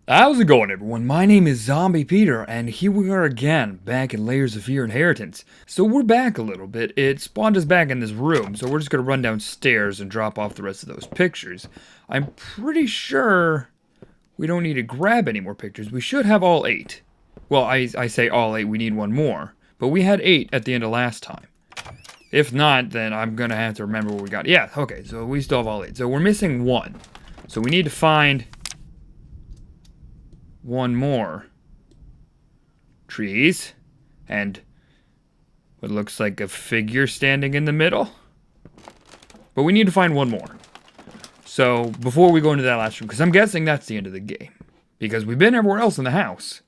How's it going, everyone? My name is Zombie Peter, and here we are again, back in Layers of Fear Inheritance. So we're back a little bit. It spawned us back in this room, so we're just going to run downstairs and drop off the rest of those pictures. I'm pretty sure we don't need to grab any more pictures. We should have all 8. Well, I say all 8, we need one more. But we had 8 at the end of last time. If not, then I'm going to have to remember what we got. Yeah, okay, so we still have all 8. So we're missing 1. So we need to find one more. Trees. And what looks like a figure standing in the middle. But we need to find one more. So, before we go into that last room, because I'm guessing that's the end of the game. Because we've been everywhere else in the house.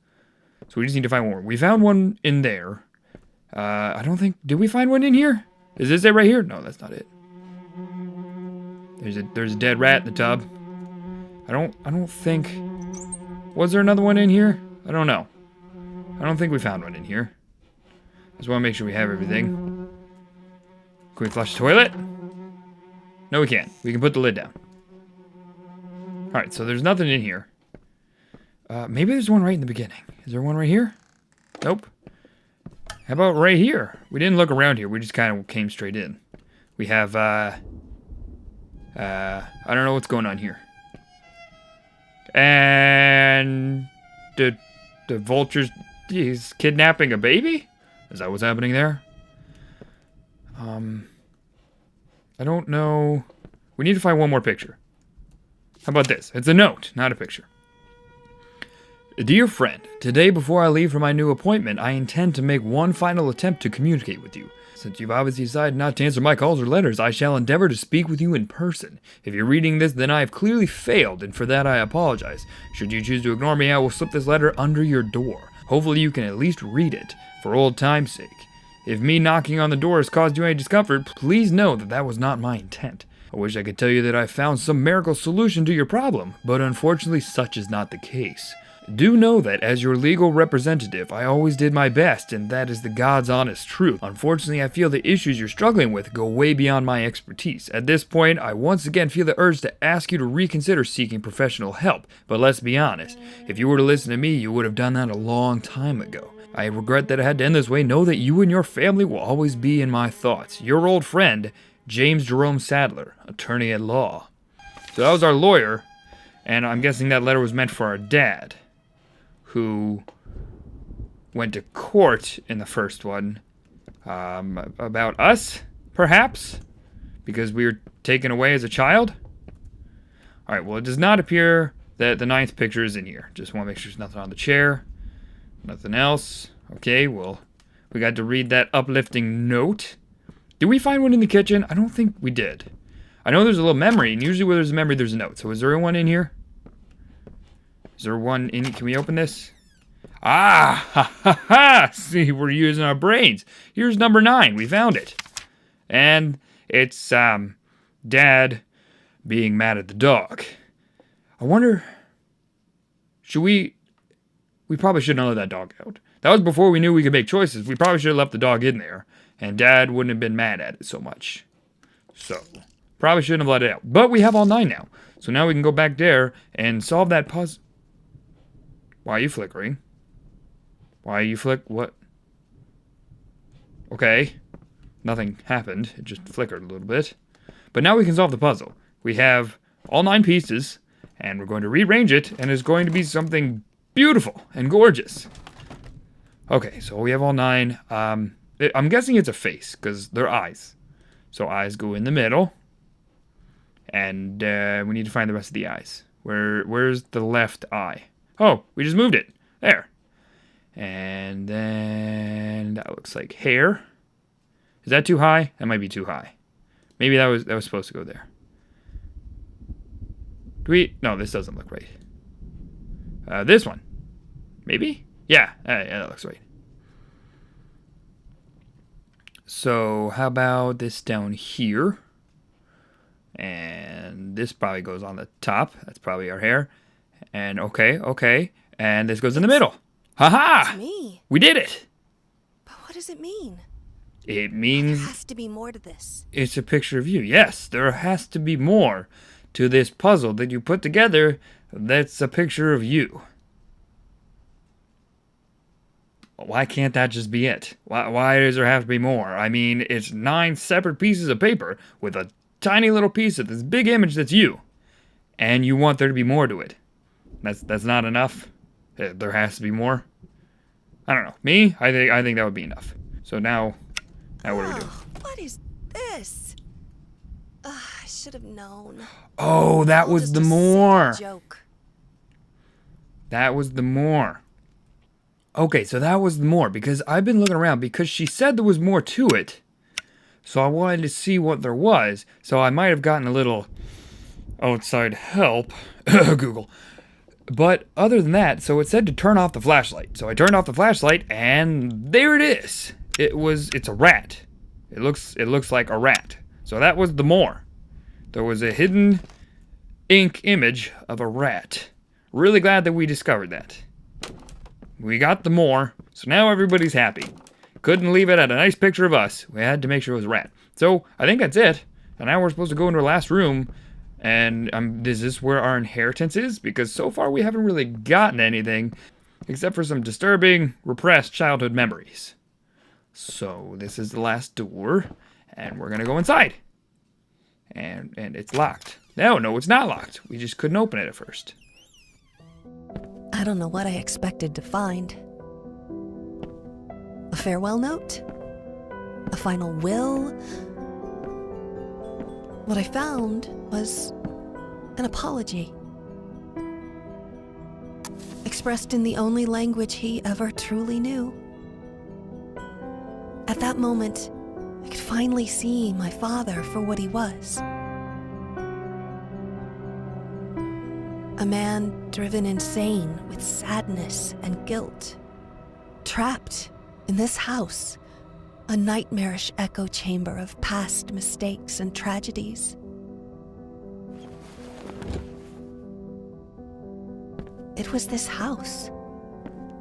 So we just need to find one more. We found one in there. I don't think... Did we find one in here? Is this it right here? No, that's not it. There's a dead rat in the tub. I don't think... Was there another one in here? I don't know. I don't think we found one in here. Just want to make sure we have everything. Can we flush the toilet? No, we can't. We can put the lid down. Alright, so there's nothing in here. Maybe there's one right in the beginning. Is there one right here? Nope. How about right here? We didn't look around here. We just kind of came straight in. We have, I don't know what's going on here. And the vulture's he's kidnapping a baby? Is that what's happening there? I don't know. We need to find one more picture. How about this? It's a note, not a picture. Dear friend, today before I leave for my new appointment, I intend to make one final attempt to communicate with you. Since you've obviously decided not to answer my calls or letters, I shall endeavor to speak with you in person. If you're reading this, then I have clearly failed, and for that I apologize. Should you choose to ignore me, I will slip this letter under your door. Hopefully you can at least read it, for old time's sake. If me knocking on the door has caused you any discomfort, please know that that was not my intent. I wish I could tell you that I found some miracle solution to your problem, but unfortunately such is not the case. Do know that as your legal representative, I always did my best, and that is the God's honest truth. Unfortunately, I feel the issues you're struggling with go way beyond my expertise. At this point, I once again feel the urge to ask you to reconsider seeking professional help. But let's be honest, if you were to listen to me, you would have done that a long time ago. I regret that I had to end this way. Know that you and your family will always be in my thoughts. Your old friend, James Jerome Sadler, attorney at law. So that was our lawyer, and I'm guessing that letter was meant for our dad, who went to court in the first one about us, perhaps, because we were taken away as a child. All right, well, it does not appear that the 9th picture is in here. Just want to make sure there's nothing on the chair, nothing else. Okay, well, we got to read that uplifting note. Did we find one in the kitchen? I don't think we did. I know there's a little memory, and usually where there's a memory, there's a note. So is there one in here? Is there one in? Can we open this? Ah! Ha ha ha! See, we're using our brains. Here's number 9. We found it. And it's, Dad being mad at the dog. I wonder... Should we... We probably shouldn't have let that dog out. That was before we knew we could make choices. We probably should have left the dog in there. And Dad wouldn't have been mad at it so much. So, probably shouldn't have let it out. But we have all 9 now. So now we can go back there and solve that puzzle. Why are you flickering? Why are you what? Okay. Nothing happened. It just flickered a little bit. But now we can solve the puzzle. We have all 9 pieces, and we're going to rearrange it, and it's going to be something beautiful and gorgeous. Okay, so we have all 9. I'm guessing it's a face, because they're eyes. So eyes go in the middle. And we need to find the rest of the eyes. Where's the left eye? Oh, we just moved it. There. And then that looks like hair. Is that too high? That might be too high. Maybe that was supposed to go there. No, this doesn't look right. This one. Maybe? Yeah, that looks right. So, how about this down here? And this probably goes on the top. That's probably our hair. And okay. And this goes in the middle. Ha-ha! It's me. We did it! But what does it mean? It means... There has to be more to this. It's a picture of you. Yes, there has to be more to this puzzle that you put together that's a picture of you. Why can't that just be it? Why does there have to be more? I mean, it's 9 separate pieces of paper with a tiny little piece of this big image that's you. And you want there to be more to it. That's not enough? There has to be more? I don't know. Me? I think that would be enough. So now what do we do? What is this? I should have known. Oh, that All was just the a silly more. joke. That was the more. Okay, so that was the more, because I've been looking around because she said there was more to it. So I wanted to see what there was. So I might have gotten a little outside help. Google. But other than that, so it said to turn off the flashlight. So I turned off the flashlight and there it is. It's a rat. It looks like a rat. So that was the more. There was a hidden ink image of a rat. Really glad that we discovered that. We got the more, so now everybody's happy. Couldn't leave it at a nice picture of us. We had to make sure it was a rat. So I think that's it. And now we're supposed to go into our last room. And is this where our inheritance is? Because so far we haven't really gotten anything except for some disturbing, repressed childhood memories. So this is the last door, and we're gonna go inside. And it's locked. No, it's not locked. We just couldn't open it at first. I don't know what I expected to find. A farewell note? A final will? What I found was an apology. Expressed in the only language he ever truly knew. At that moment, I could finally see my father for what he was. A man driven insane with sadness and guilt. Trapped in this house, a nightmarish echo chamber of past mistakes and tragedies. It was this house,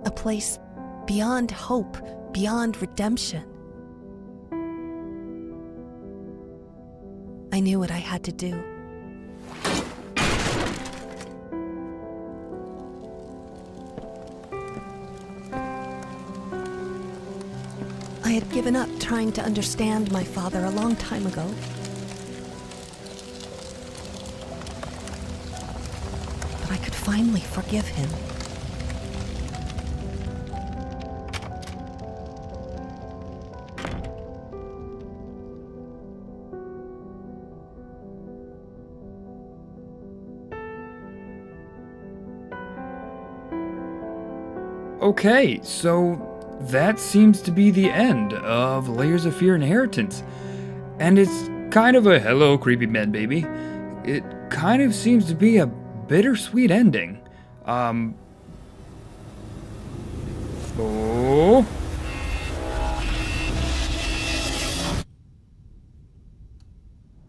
a place beyond hope, beyond redemption. I knew what I had to do. I had given up trying to understand my father a long time ago. But I could finally forgive him. Okay, so that seems to be the end of Layers of Fear Inheritance. And it's kind of a hello, creepy man baby. It kind of seems to be a bittersweet ending. Oh.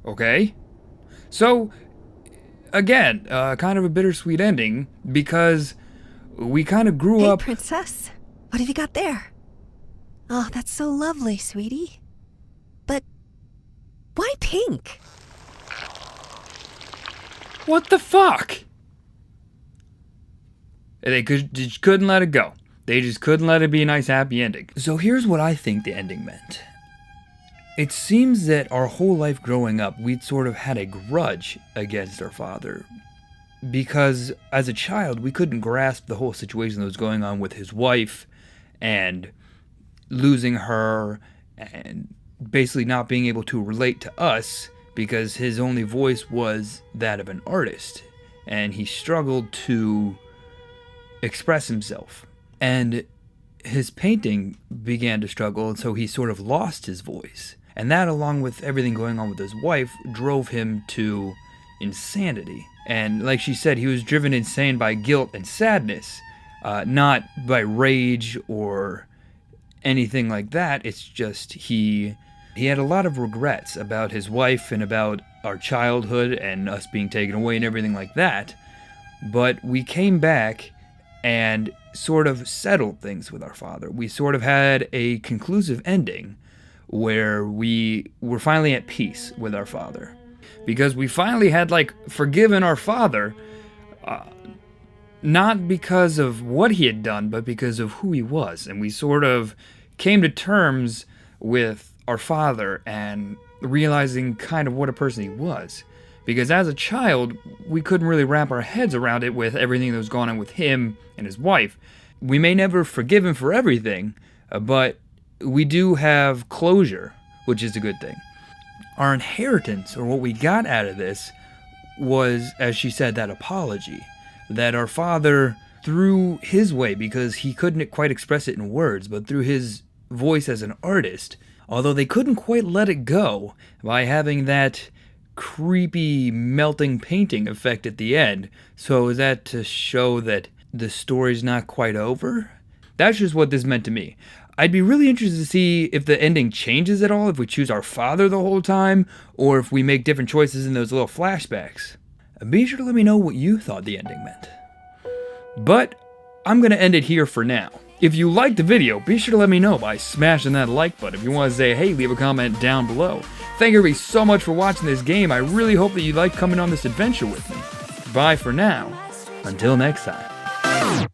Okay. So, again, kind of a bittersweet ending because we kind of grew up. Hey, princess. What have you got there? Oh, that's so lovely, sweetie. But why pink? What the fuck? They just couldn't let it go. They just couldn't let it be a nice, happy ending. So here's what I think the ending meant. It seems that our whole life growing up, we'd sort of had a grudge against our father. Because as a child, we couldn't grasp the whole situation that was going on with his wife and losing her and basically not being able to relate to us because his only voice was that of an artist. And he struggled to express himself. And his painting began to struggle, and so he sort of lost his voice. And that, along with everything going on with his wife, drove him to insanity. And like she said, he was driven insane by guilt and sadness, not by rage or anything like that. It's just he had a lot of regrets about his wife and about our childhood and us being taken away and everything like that. But we came back and sort of settled things with our father. We sort of had a conclusive ending where we were finally at peace with our father. Because we finally had, forgiven our father not because of what he had done, but because of who he was. And we sort of came to terms with our father and realizing kind of what a person he was. Because as a child, we couldn't really wrap our heads around it with everything that was going on with him and his wife. We may never forgive him for everything, but we do have closure, which is a good thing. Our inheritance, or what we got out of this, was, as she said, that apology. That our father, through his way, because he couldn't quite express it in words, but through his voice as an artist, although they couldn't quite let it go by having that creepy melting painting effect at the end. So is that to show that the story's not quite over? That's just what this meant to me. I'd be really interested to see if the ending changes at all, if we choose our father the whole time, or if we make different choices in those little flashbacks. Be sure to let me know what you thought the ending meant. But I'm going to end it here for now. If you liked the video, be sure to let me know by smashing that like button. If you want to say hey, leave a comment down below. Thank everybody so much for watching this game. I really hope that you like coming on this adventure with me. Bye for now. Until next time.